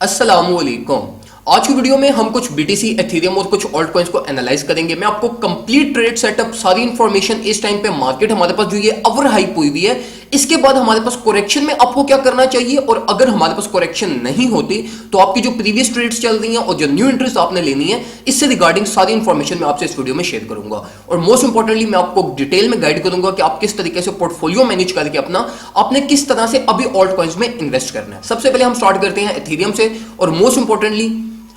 अस्सलामुअलैकुम। आज की वीडियो में हम कुछ बीटीसी, एथेरियम और कुछ ऑल्ट कॉइंस को एनालाइज करेंगे। मैं आपको कंप्लीट ट्रेड सेटअप, सारी इंफॉर्मेशन, इस टाइम पे मार्केट हमारे पास जो ये ओवर हाइप हुई हुई है, इसके बाद हमारे पास करेक्शन में आपको क्या करना चाहिए, और अगर हमारे पास करेक्शन नहीं होती तो आपकी जो प्रीवियस ट्रेड्स चल रही हैं और जो न्यू इंटरेस्ट आपने लेनी है, इससे रिगार्डिंग सारी इंफॉर्मेशन मैं आपसे इस वीडियो में शेयर करूंगा। और मोस्ट इंपॉर्टेंटली मैं आपको डिटेल में गाइड करूंगा कि आप किस तरीके से पोर्टफोलियो मैनेज करके अपना आपने किस तरह से अभी ऑल्ट कॉइंस में इन्वेस्ट करना है। सबसे पहले हम स्टार्ट करते हैं एथेरियम से। और मोस्ट इंपॉर्टेंटली,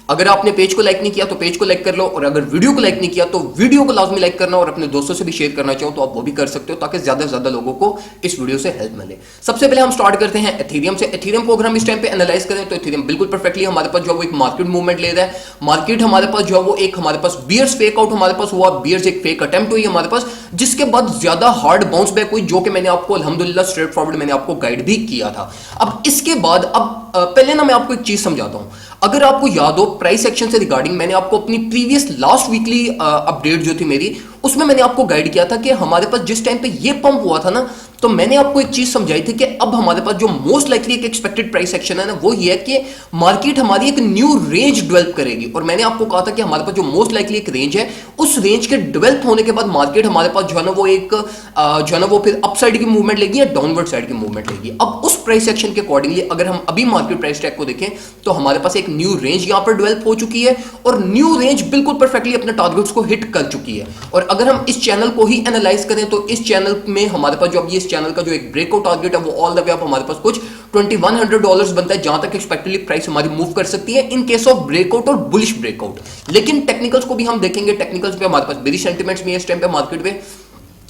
अगर आपने पेज को लाइक नहीं किया तो पेज को लाइक कर लो, और अगर वीडियो को लाइक नहीं किया तो वीडियो को लाजमी लाइक करना, और अपने दोस्तों से भी शेयर करना चाहो तो आप वो भी कर सकते हो, ताकि ज्यादा से ज्यादा लोगों को इस वीडियो से हेल्प मिले। सबसे पहले हम स्टार्ट करते हैं एथेरियम से। एथेरियम को अगर हम इस टाइम पे एनालाइज करें तो एथेरियम बिल्कुल परफेक्टली हमारे पास जो है वो एक मार्केट मूवमेंट ले रहा है। मार्केट हमारे पास जो है वो एक हमारे पास बियर्स फेक आउट हमारे पास हुआ, बियर्स एक फेक अटेम्प्ट हुई हमारे पास, जिसके बाद ज्यादा हार्ड बाउंस बैक हुई, जो कि मैंने आपको अल्हम्दुलिल्लाह स्ट्रेट फॉरवर्ड मैंने आपको गाइड भी किया था। अब इसके बाद पहले ना मैं आपको एक चीज समझाता हूं। अगर आपको याद हो, प्राइस एक्शन से रिगार्डिंग मैंने आपको अपनी प्रीवियस लास्ट वीकली अपडेट जो थी मेरी, उसमें मैंने आपको गाइड किया था कि हमारे पास जिस टाइम पे ये पंप हुआ था ना, तो मैंने आपको एक चीज समझाई थी कि अब हमारे पास जो मोस्ट लाइकली एक एक्सपेक्टेड प्राइस एक्शन है ना, वो ये है कि मार्केट हमारी एक न्यू रेंज डेवलप करेगी। और मैंने आपको कहा था कि हमारे पास जो मोस्ट लाइकली एक रेंज है, उस रेंज के डेवलप होने के बाद मार्केट हमारे पास जो है ना वो एक जो है ना वो फिर अपसाइड की मूवमेंट लेगी या डाउनवर्ड साइड की मूवमेंट लेगी। अब उस प्राइस एक्शन के अकॉर्डिंगली अगर हम अभी मार्केट प्राइस ट्रैक को देखें तो हमारे पास एक न्यू रेंज यहां पर डेवलप हो चुकी है, और न्यू रेंज बिल्कुल परफेक्टली अपने टारगेट्स को हिट कर चुकी है। और अगर हम इस चैनल को ही एनालाइज करें तो इस चैनल में हमारे पास जो अब ये इस चैनल का जो एक ब्रेकआउट टारगेट है वो ऑल द वे अप हमारे पास कुछ $2100 बनता है, जहां तक एक्सपेक्टेडली प्राइस हमारी मूव कर सकती है इन केस ऑफ ब्रेकआउट और बुलिश ब्रेकआउट। लेकिन टेक्निकल्स को भी हम देखेंगे, टेक्निकल्स पे हमारे पास बेरिश सेंटिमेंट्स भी है इस टाइम पे मार्केट में।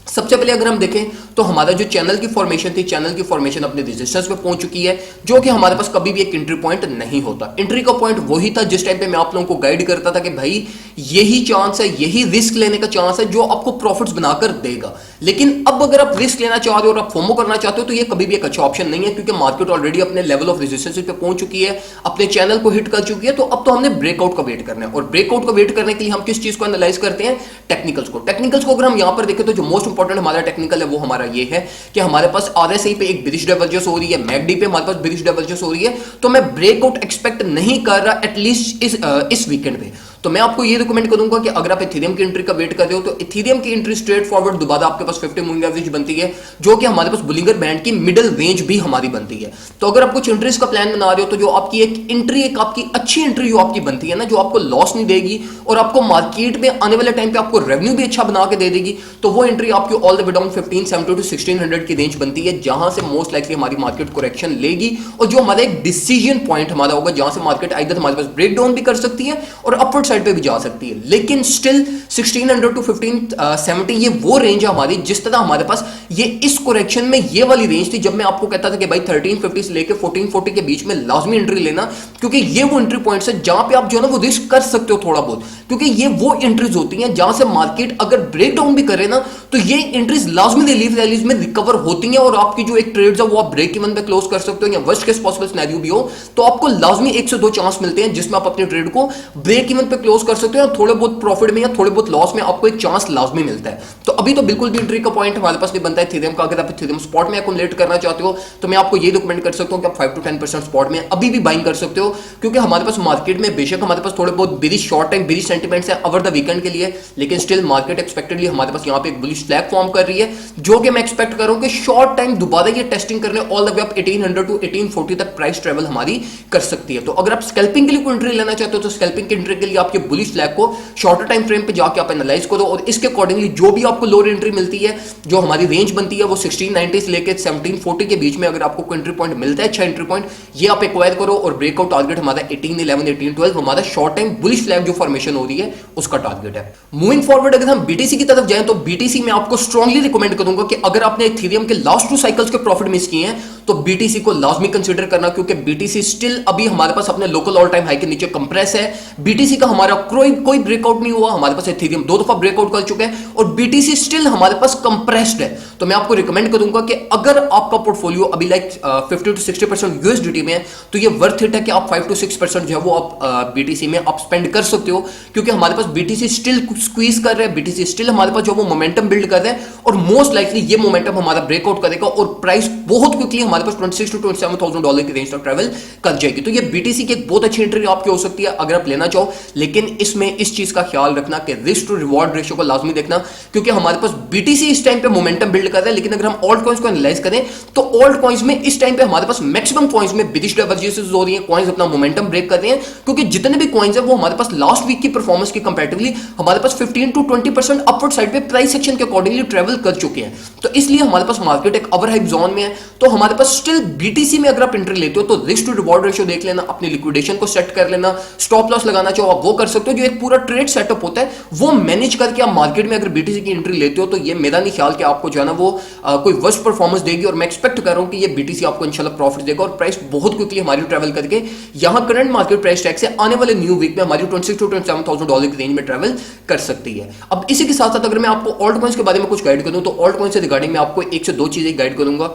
सबसे पहले अगर हम देखें तो हमारा जो चैनल की फॉर्मेशन थी, चैनल की फॉर्मेशन अपने रेजिस्टेंस पे पहुंच चुकी है, जो कि हमारे पास कभी भी एक एंट्री पॉइंट नहीं होता। एंट्री का पॉइंट वही था जिस टाइम पे मैं आप लोगों को गाइड करता था कि भाई यही चांस है, यही रिस्क लेने का चांस है जो आपको प्रॉफिट्स बनाकर देगा। लेकिन अब अगर आप रिस्क लेना चाह रहे हो और आप फोमो करना चाहते हो तो ये कभी भी एक अच्छा ऑप्शन नहीं है, क्योंकि मार्केट ऑलरेडी अपने लेवल ऑफ रेजिस्टेंस पे पहुंच चुकी है, अपने चैनल को हिट कर चुकी है। तो अब तो हमने ब्रेकआउट का वेट करना है, और ब्रेकआउट का वेट करने के लिए हम किस चीज को एनालाइज करते हैं? टेक्निकल्स को। टेक्निकल्स को अगर हम यहां पर देखें तो जो मोस्ट इंपॉर्टेंट हमारा टेक्निकल है वो हमारा ये है कि हमारे पास आरएसआई पे एक बेरिश डाइवर्जेंस हो रही है, मैकडी पे हमारे पास बेरिश डाइवर्जेंस हो रही है, तो मैं ब्रेकआउट एक्सपेक्ट नहीं कर रहा एटलीस्ट इस वीकेंड पे। तो मैं आपको ये रिकमेंड करूंगा कि अगर आप एथेरियम की एंट्री का वेट कर रहे हो तो एथेरियम की एंट्री स्ट्रेट फॉरवर्ड दोबारा आपके पास 50 मूविंग एवरेज बनती है, जो कि हमारे पास बुलिंगर बैंड की मिडिल रेंज भी हमारी बनती है। तो अगर आप कुछ एंट्रीज का प्लान बना रहे हो तो जो आपकी एक एंट्री, एक आपकी अच्छी एंट्री जो आपकी बनती है ना, जो आपको लॉस नहीं देगी और आपको मार्केट में आने वाले टाइम पे आपको रेवेन्यू भी अच्छा बना के दे देगी, तो वो एंट्री आपकी all the way down 1570 to 1600 की रेंज बनती है, जहां से मोस्ट लाइकली हमारी मार्केट करेक्शन लेगी, और जो हमारा एक डिसीजन पॉइंट हमारा होगा जहां से मार्केट आइदर हमारे पास ब्रेक डाउन भी कर सकती है और अपवर्ड साइड पे भी जा सकती है। लेकिन स्टिल 1600 टू 1570 ये वो रेंज है हमारी, जिस तरह हमारे पास ये इस करेक्शन में ये वाली रेंज थी जब मैं आपको कहता था कि भाई 1350 से लेके 1440 के बीच में लाजमी एंट्री लेना, क्योंकि ये वो एंट्री पॉइंट्स है जहां पे आप जो है ना वो रिस्क कर सकते हो थोड़ा बहुत, क्योंकि ये वो एंट्रीज होती हैं जहां से मार्केट अगर ब्रेक डाउन भी करे ना तो ये एंट्रीज लाजमी रिलीफ रैलीज में रिकवर होती हैं, और आपकी जो एक ट्रेड्स है वो आप ब्रेक इवन पे क्लोज कर सकते हो, या वर्स्ट केस पॉसिबल सिनेरियो भी हो तो आपको लाजमी 1 से 2 चांस मिलते हैं जिसमें आप अपने ट्रेड को ब्रेक इवन पे क्लोज कर सकते हो, थोड़े बहुत प्रॉफिट में या थोड़े बहुत लॉस में आपको एक चांस लाजमी मिलता है। तो अभी तो बिल्कुल भी एंट्री का पॉइंट हमारे पास नहीं बनता है एथेरियम का। अगर आप एथेरियम स्पॉट में अकोमोडेट करना चाहते हो तो मैं आपको ये रिकमेंड कर सकता हूं कि आप 5 to 10% स्पॉट में अभी भी बाइंग कर सकते हो, क्योंकि हमारे पास मार्केट में बेशक हमारे पास थोड़े बहुत bearish short time bearish sentiments है ओवर द वीकेंड के लिए, लेकिन स्टिल मार्केट एक्सपेक्टेडली हमारे पास यहां पे एक बुलिश फ्लैग फॉर्म कर रही है, जो कि मैं एक्सपेक्ट कर रहा हूं कि शॉर्ट टाइम दोबारा ये टेस्टिंग करने all the way up 1800 to 1840 तक प्राइस ट्रेवल हमारी कर सकती है। तो अगर आप स्कैल्पिंग के लिए कोई एंट्री लेना चाहते हो तो स्कैल्पिंग की एंट्री के लिए आपके बुलिश फ्लैग को शॉर्टर टाइम फ्रेम पे जाके आप एनालाइज करो, और इसके अकॉर्डिंगली जो भी आपको लोअर एंट्री मिलती है, जो हमारी रेंज बनती है वो 1690 से लेके 1740 के बीच में अगर आपको कोई एंट्री पॉइंट मिलता है, अच्छा एंट्री पॉइंट, ये आप एक्वायर करो, और ब्रेकआउट टारगेट हमारा 1811 1812 हमारा शॉर्ट टाइम बुलिश फ्लैग जो फॉर्मेशन हो रही है उसका टारगेट है। मूविंग फॉरवर्ड अगर हम बीटीसी की तरफ जाएं तो बीटीसी में आपको स्ट्रांगली रिकमेंड करूंगा कि अगर आपने एथेरियम के लास्ट 2 साइकिल्स के प्रॉफिट मिस किए हैं तो बीटीसी को लाजमी कंसीडर करना, क्योंकि बीटीसी स्टिल अभी हमारे पास अपने लोकल ऑल टाइम हाई के नीचे कंप्रेस है। बीटीसी का हमारा कोई ब्रेकआउट नहीं हुआ, हमारे पास एथेरियम 2 दफा ब्रेकआउट कर चुका है और बीटीसी स्टिल हमारे पास कंप्रेस्ड है। तो मैं आपको रिकमेंड करूंगा कि अगर आपका पोर्टफोलियो अभी लाइक 50 to 60% यूएसडीटी में है तो ये वर्थ इट है कि आप 5 to 6% जो है वो आप बीटीसी में आप स्पेंड कर सकते हो, क्योंकि हमारे पास बीटीसी स्टिल स्क्वीज कर रहे हैं, बीटीसी स्टिल हमारे पास जो वो मोमेंटम बिल्ड कर रहे हैं, और मोस्ट लाइकली ये मोमेंटम हमारा ब्रेकआउट करेगा और प्राइस बहुत क्विकली हमारे पास 26 to 27,000 डॉलर की रेंज तक ट्रैवल कर जाएगी। तो ये बीटीसी की एक बहुत अच्छी एंट्री आपकी हो सकती है अगर आप लेना चाहो, लेकिन इसमें इस चीज का ख्याल रखना कि रिस्क टू रिवॉर्ड रेशियो को लाजमी देखना, क्योंकि हमारे पास बीटीसी इस टाइम पे मोमेंटम बिल्ड कर रहा है, लेकिन अगर हम ऑल्ट कॉइंस को एनालाइज करें तो ऑल्ट कॉइंस में इस टाइम पे हमारे पास मैक्सिमम कॉइंस में बिलिश डाइवर्जेंसेस हो रही है, कॉइंस अपना मोमेंटम ब्रेक कर रहे हैं, क्योंकि जितने भी कॉइंस है वो हमारे पास लास्ट वीक की परफॉर्मेंस के कंपैरेटिवली हमारे पास 15 to 20% अपवर्ड साइड पे प्राइस सेक्शन के अकॉर्डिंगली ट्रेवल कर चुके हैं। तो इसलिए हमारे पास मार्केट एक ओवरहाइप जोन में है। तो हमारे पास स्टिल बीटीसी में अगर आप एंट्री लेते हो तो रिस्क टू रिवॉर्ड रेशियो देख लेना, अपनी लिक्विडेशन को सेट कर लेना, स्टॉप लॉस लगाना चाहो आप वो कर सकते हो। जो एक पूरा ट्रेड सेटअप होता है वो मैनेज करके आप मार्केट में अगर बीटीसी की एंट्री लेते हो तो ये मेरा नहीं ख्याल कि आपको जो है ना वो कोई वर्स्ट परफॉर्मेंस देगी, और मैं एक्सपेक्ट कर रहा हूं कि ये बीटीसी आपको इंशाल्लाह प्रॉफिट देगा और प्राइस बहुत क्विकली हमारी ट्रैवल करके यहां करंट मार्केट प्राइस टैग से आने वाले न्यू वीक में हमारी 26 to 27,000 डॉलर की रेंज में ट्रैवल कर सकती है। अब इसी के साथ साथ अगर मैं आपको ऑल्ट कॉइंस के बारे में कुछ गाइड करूं तो ऑल्ट कॉइंस से रिगार्डिंग मैं आपको एक से दो चीजें गाइड करूंगा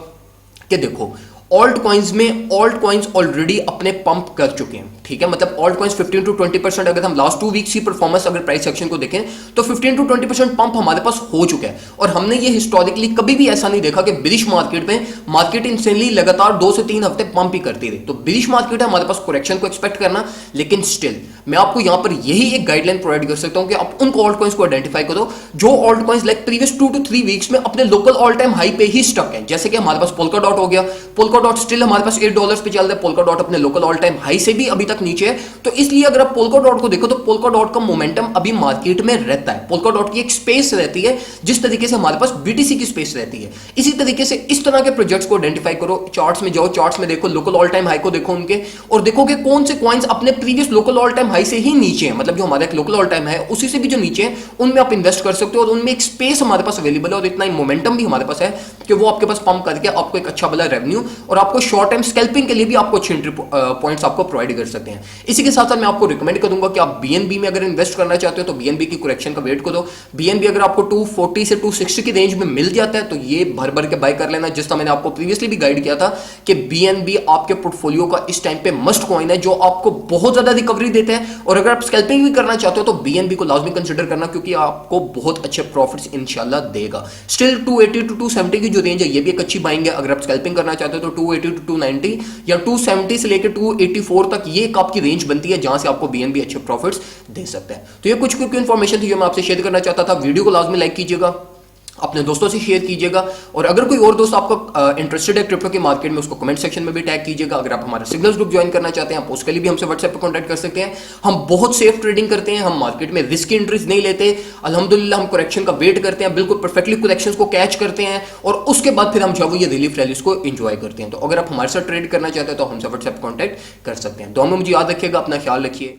कि देखो ऑल्ट कॉइंस में ऑल्ट कॉइंस ऑलरेडी अपने पंप कर चुके हैं, ठीक है। मतलब ऑल्ट कॉइंस 15 to 20% अगर हम लास्ट 2 वीक्स की परफॉर्मेंस अगर प्राइस सेक्शन को देखें तो 15 to 20% पंप हमारे पास हो चुका है, और हमने ये हिस्टोरिकली कभी भी ऐसा नहीं देखा कि बिलिश मार्केट में मार्केट इंस्टेंटली लगातार 2 से 3 हफ्ते पंप ही करती रही। तो बिलिश मार्केट है, हमारे पास करेक्शन को एक्सपेक्ट करना, लेकिन स्टिल मैं आपको यहां पर यही एक गाइडलाइन प्रोवाइड कर सकता हूं कि आप उनको ऑल्ट कॉइंस को आइडेंटिफाई करो जो alt coins like previous 2 to 3 weeks में अपने लोकल ऑल टाइम हाई पे ही स्टक है। जैसे कि हमारे पास पोल्का डॉट हो गया, पोल्का डॉट स्टिल हमारे पास $8 पे चल रहा है, पोल्का डॉट अपने लोकल ऑल टाइम हाई से भी अभी तक नीचे है। तो इसलिए अगर आप पोल्का डॉट को देखो तो पोल्का डॉट का मोमेंटम अभी मार्केट में रहता है, पोल्का डॉट की एक स्पेस रहती है जिस तरीके से हमारे पास बीटीसी की स्पेस रहती है। इसी तरीके से इस तरह के प्रोजेक्ट्स को आइडेंटिफाई करो, चार्ट्स में जाओ, चार्ट्स में देखो लोकल ऑल टाइम हाई को देखो उनके, और देखो कि कौन से कॉइन्स अपने previous local all time high से ही नीचे हैं, मतलब जो हमारा एक लोकल ऑल टाइम है उसी से भी जो नीचे है उनमें आप इन्वेस्ट कर सकते हो, और उनमें एक स्पेस हमारे पास अवेलेबल है और इतना ही मोमेंटम भी हमारे पास है कि वो आपके पास पंप करके आपको एक अच्छा वाला रेवेन्यू और आपको शॉर्ट टाइम स्कैल्पिंग के लिए भी आपको अच्छी एंट्री पॉइंट्स आपको प्रोवाइड कर सकते हैं। इसी के साथ साथ मैं आपको रिकमेंड करूंगा कि आप बीएनबी में अगर इन्वेस्ट करना चाहते हो तो बीएनबी की करेक्शन का वेट करो। बीएनबी अगर आपको 240 से 260 की रेंज में मिल जाता है तो ये भर भर के बाय कर लेना, जिसका मैंने आपको प्रीवियसली भी गाइड किया था कि बीएनबी आपके पोर्टफोलियो का इस टाइम पे मस्ट कॉइन है जो आपको बहुत ज्यादा रिकवरी देते हैं, और अगर आप स्कैल्पिंग भी करना चाहते हो तो बीएनबी को लाजमी कंसीडर करना क्योंकि आपको बहुत अच्छे प्रॉफिट्स इंशाल्लाह देगा। स्टिल 280 to 270 की जो रेंज है ये भी एक अच्छी बाइंग है। अगर आप स्कैल्पिंग करना चाहते हो तो 280 to 290 या 270 से लेकर 284 तक ये एक आपकी रेंज बनती है जहां से आपको बीएनबी अच्छे प्रॉफिट्स दे सकता है। तो ये कुछ क्विक इन्फॉर्मेशन थी जो मैं आपसे शेयर करना चाहता था। वीडियो को लाजमी लाइक कीजिएगा, अपने दोस्तों से शेयर कीजिएगा, और अगर कोई और दोस्त आपका इंटरेस्टेड है क्रिप्टो की मार्केट में उसको कमेंट सेक्शन में भी टैग कीजिएगा। अगर आप हमारा सिग्नल्स ग्रुप ज्वाइन करना चाहते हैं आप उसके लिए भी हमसे व्हाट्सएप पे कांटेक्ट कर सकते हैं। हम बहुत सेफ ट्रेडिंग करते हैं, हम मार्केट में रिस्क एंट्रीज नहीं लेते, अल्हम्दुलिल्लाह हम करेक्शन का वेट करते हैं, बिल्कुल परफेक्टली करेक्शंस को कैच करते हैं और उसके बाद फिर हम जो ये रिलीफ रैलीज को एंजॉय करते हैं। तो अगर आप हमारे साथ ट्रेड करना चाहते हैं तो हमसे व्हाट्सएप कॉन्टैक्ट कर सकते हैं। तो हमें मुझे याद रखिएगा, अपना ख्याल रखिए।